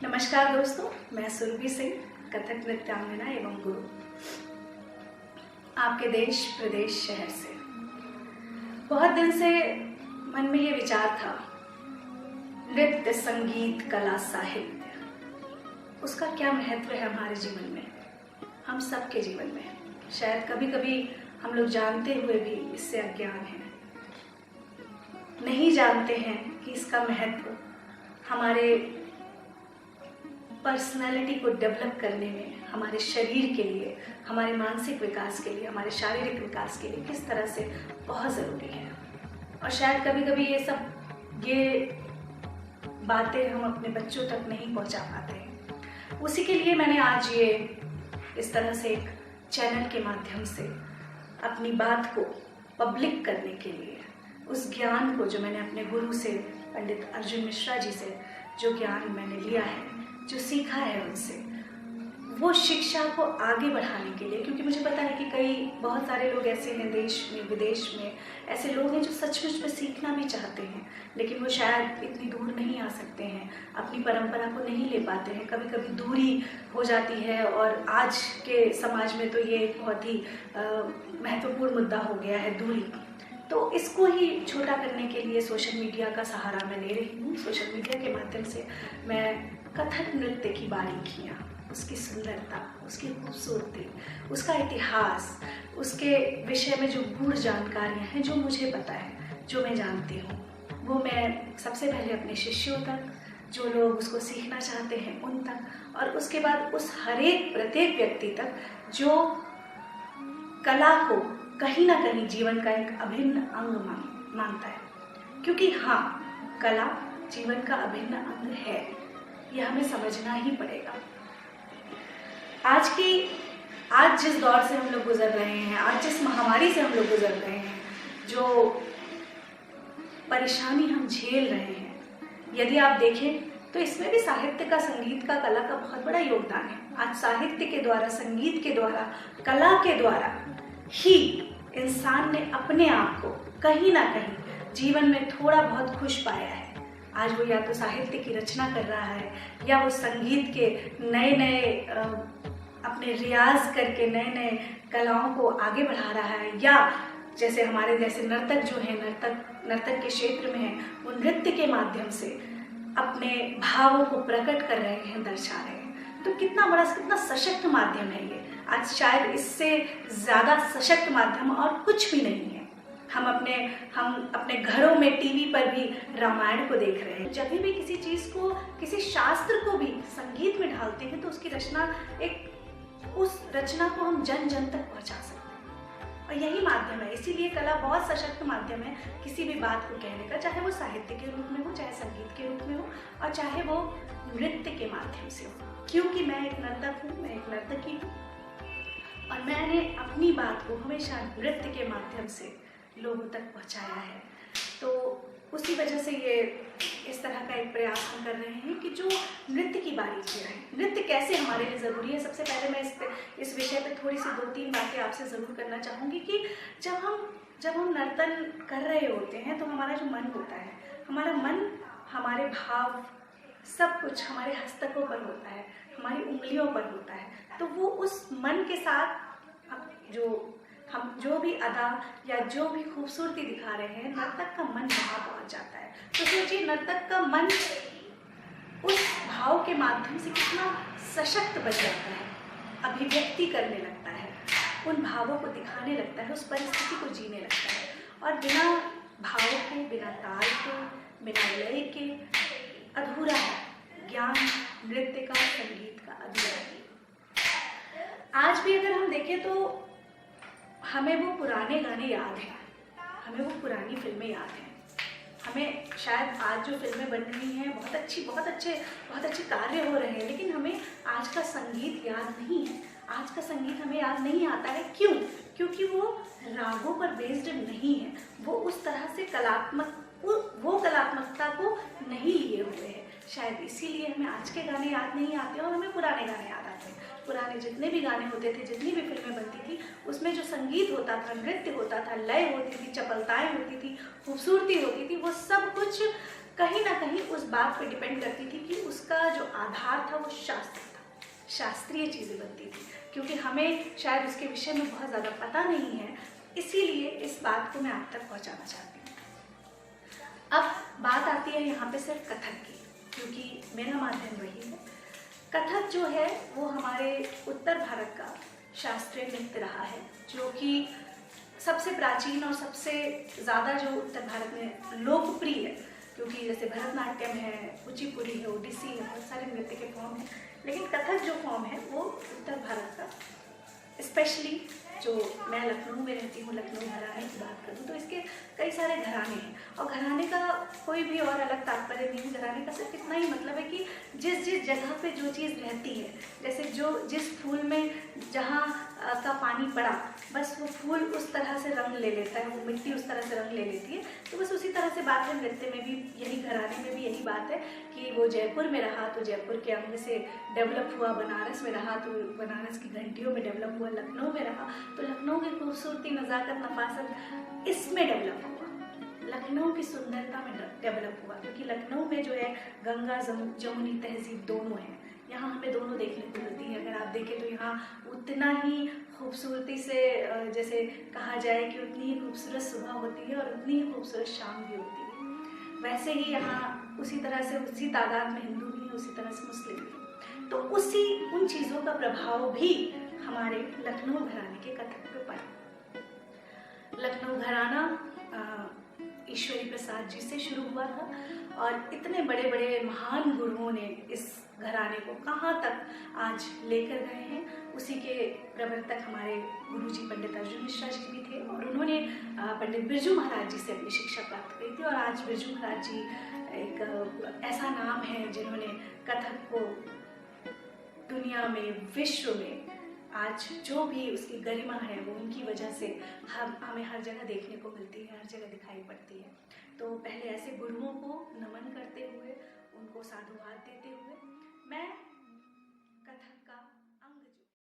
नमस्कार दोस्तों, मैं सुरभि सिंह, कथक नृत्यांगना एवं गुरु, आपके देश प्रदेश शहर से। बहुत दिन से मन में ये विचार था, नृत्य, संगीत, कला, साहित्य, उसका क्या महत्व है हमारे जीवन में, हम सबके जीवन में। शायद कभी कभी हम लोग जानते हुए भी इससे अज्ञान हैं, नहीं जानते हैं कि इसका महत्व हमारे पर्सनालिटी को डेवलप करने में, हमारे शरीर के लिए, हमारे मानसिक विकास के लिए, हमारे शारीरिक विकास के लिए किस तरह से बहुत ज़रूरी है। और शायद कभी कभी ये बातें हम अपने बच्चों तक नहीं पहुंचा पाते हैं। उसी के लिए मैंने आज ये इस तरह से एक चैनल के माध्यम से अपनी बात को पब्लिक करने के लिए, उस ज्ञान को जो मैंने अपने गुरु से, पंडित अर्जुन मिश्रा जी से जो ज्ञान मैंने लिया है, जो सीखा है उनसे, वो शिक्षा को आगे बढ़ाने के लिए, क्योंकि मुझे पता है कि बहुत सारे लोग ऐसे हैं देश में, विदेश में, ऐसे लोग हैं जो सचमुच में सीखना भी चाहते हैं, लेकिन वो शायद इतनी दूर नहीं आ सकते हैं, अपनी परंपरा को नहीं ले पाते हैं, कभी कभी दूरी हो जाती है। और आज के समाज में तो ये एक बहुत ही महत्वपूर्ण मुद्दा हो गया है, दूरी। तो इसको ही छोटा करने के लिए सोशल मीडिया का सहारा मैं ले रही हूँ। सोशल मीडिया के माध्यम से मैं कथक नृत्य की बारीकियाँ, उसकी सुंदरता, उसकी खूबसूरती, उसका इतिहास, उसके विषय में जो गूढ़ जानकारियाँ हैं जो मुझे पता है, जो मैं जानती हूँ, वो मैं सबसे पहले अपने शिष्यों तक, जो लोग उसको सीखना चाहते हैं उन तक, और उसके बाद उस प्रत्येक व्यक्ति तक जो कला को कहीं ना कहीं जीवन का एक अभिन्न अंग मानता है। क्योंकि हाँ, कला जीवन का अभिन्न अंग है, यह हमें समझना ही पड़ेगा। आज जिस दौर से हम लोग गुजर रहे हैं, आज जिस महामारी से हम लोग गुजर रहे हैं, जो परेशानी हम झेल रहे हैं, यदि आप देखें तो इसमें भी साहित्य का, संगीत का, कला का बहुत बड़ा योगदान है। आज साहित्य के द्वारा, संगीत के द्वारा, कला के द्वारा ही इंसान ने अपने आप को कहीं ना कहीं जीवन में थोड़ा बहुत खुश पाया है। आज वो या तो साहित्य की रचना कर रहा है, या वो संगीत के नए अपने रियाज करके नए कलाओं को आगे बढ़ा रहा है, या जैसे हमारे जैसे नर्तक जो हैं, नर्तक के क्षेत्र में हैं, वो नृत्य के माध्यम से अपने भावों को प्रकट कर रहे हैं, दर्शा रहे हैं। तो कितना सशक्त माध्यम है ये। आज शायद इससे ज़्यादा सशक्त माध्यम और कुछ भी नहीं है। हम अपने घरों में टीवी पर भी रामायण को देख रहे हैं। जब भी किसी चीज़ को, किसी शास्त्र को भी संगीत में ढालते हैं तो उसकी रचना, उस रचना को हम जन जन तक पहुंचा सकते हैं, और यही माध्यम है। इसीलिए कला बहुत सशक्त माध्यम है किसी भी बात को कहने का, चाहे वो साहित्य के रूप में हो, चाहे संगीत के रूप में हो, और चाहे वो नृत्य के माध्यम से हो। क्योंकि मैं एक नर्तक हूँ, मैं एक नर्तकी हूँ, और मैंने अपनी बात को हमेशा नृत्य के माध्यम से लोगों तक पहुंचाया है। तो उसी वजह से ये इस तरह का एक प्रयास हम कर रहे हैं कि जो नृत्य की बारीकियाँ हैं, नृत्य कैसे हमारे लिए ज़रूरी है। सबसे पहले मैं इस विषय पे थोड़ी सी 2-3 बातें आपसे ज़रूर करना चाहूँगी कि जब हम नर्तन कर रहे होते हैं तो हमारा जो मन होता है, हमारा मन, हमारे भाव, सब कुछ हमारे हस्तकों पर होता है, हमारी उंगलियों पर होता है। तो वो उस मन के साथ हम जो भी अदा या जो भी खूबसूरती दिखा रहे हैं, नर्तक का मन वहाँ पहुँच जाता है। तो सोचिए, नर्तक का मन उस भाव के माध्यम से कितना सशक्त बन जाता है, अभिव्यक्ति करने लगता है, उन भावों को दिखाने लगता है, उस परिस्थिति को जीने लगता है। और बिना भाव के, बिना ताल के, बिना लय के अधूरा है ज्ञान, नृत्य का, संगीत का अधूरा है। आज भी अगर हम देखें तो हमें वो पुराने गाने याद हैं, हमें वो पुरानी फिल्में याद हैं। हमें शायद आज जो फिल्में बन रही हैं, बहुत अच्छे कार्य हो रहे हैं, लेकिन हमें आज का संगीत याद नहीं है। आज का संगीत हमें याद नहीं आता है। क्यों? क्योंकि वो रागों पर बेस्ड नहीं है, वो उस तरह से वो कलात्मकता को नहीं लिए हुए हैं। शायद इसीलिए हमें आज के गाने याद नहीं आते और हमें पुराने गाने याद आते हैं। पुराने जितने भी गाने होते थे, जितनी भी फिल्में बनती थी, उसमें जो संगीत होता था, नृत्य होता था, लय होती थी, चपलताएं होती थी, खूबसूरती होती थी, वो सब कुछ कहीं ना कहीं उस बात पे डिपेंड करती थी कि उसका जो आधार था वो शास्त्र था, शास्त्रीय चीज़ें बनती थी। क्योंकि हमें शायद उसके विषय में बहुत ज़्यादा पता नहीं है, इसीलिए इस बात को मैं आप तक पहुँचाना चाहती हूँ। अब बात आती है यहाँ पे सिर्फ कथक की, क्योंकि मेरा माध्यम वही है। कथक जो है वो हमारे उत्तर भारत का शास्त्रीय नृत्य रहा है, जो कि सबसे प्राचीन और सबसे ज़्यादा जो उत्तर भारत में लोकप्रिय है, क्योंकि जैसे भरतनाट्यम है, कुचिपुड़ी है, ओडिसी है, बहुत सारे नृत्य के फॉर्म हैं, लेकिन कथक जो फॉर्म है वो उत्तर भारत का, स्पेशली जो मैं लखनऊ में रहती हूँ, लखनऊ घराने की बात करूँ तो इसके कई सारे घराने हैं, और घराने का कोई भी और अलग तात्पर्य नहीं है। घराने का सिर्फ इतना ही मतलब है कि जिस जिस जगह पे जो चीज़ रहती है, जैसे जो जिस फूल में जहाँ का पानी पड़ा, बस वो फूल उस तरह से रंग ले लेता है, वो मिट्टी उस तरह से रंग ले लेती है। तो बस उसी तरह से बात है नृत्य में भी, यही घराने में भी यही बात है कि वो जयपुर में रहा तो जयपुर के अंग से डेवलप हुआ, बनारस में रहा तो बनारस की घंटियों में डेवलप हुआ, लखनऊ में रहा तो लखनऊ की खूबसूरती, नज़ाकत, नफासत इसमें डेवलप हुआ, लखनऊ की सुंदरता में डेवलप हुआ। क्योंकि लखनऊ में जो है गंगा जमुनी तहजीब दोनों है, यहाँ हमें दोनों देखने को मिलती है। अगर आप देखें तो यहाँ उतना ही खूबसूरती से, जैसे कहा जाए कि उतनी ही खूबसूरत सुबह होती है और उतनी ही खूबसूरत शाम भी होती है, वैसे ही यहाँ उसी तरह से उसी तादाद में हिंदू भी है, उसी तरह से मुस्लिम भी है। तो उसी उन चीज़ों का प्रभाव भी हमारे लखनऊ घराने के कथक पे पड़ा। लखनऊ घराना ईश्वरी प्रसाद जी से शुरू हुआ था, और इतने बड़े बड़े महान गुरुओं ने इस घराने को कहाँ तक आज लेकर गए हैं, उसी के प्रवर्तक हमारे गुरुजी पंडित अर्जुन मिश्रा जी भी थे, और उन्होंने पंडित बिरजू महाराज जी से अपनी शिक्षा प्राप्त करी थी। और आज बिरजू महाराज जी एक ऐसा नाम है जिन्होंने कथक को दुनिया में, विश्व में आज जो भी उसकी गरिमा है वो उनकी वजह से हमें हर जगह देखने को मिलती है, हर जगह दिखाई पड़ती है। तो पहले ऐसे गुरुओं को नमन करते हुए, उनको साधुवाद देते हुए मैं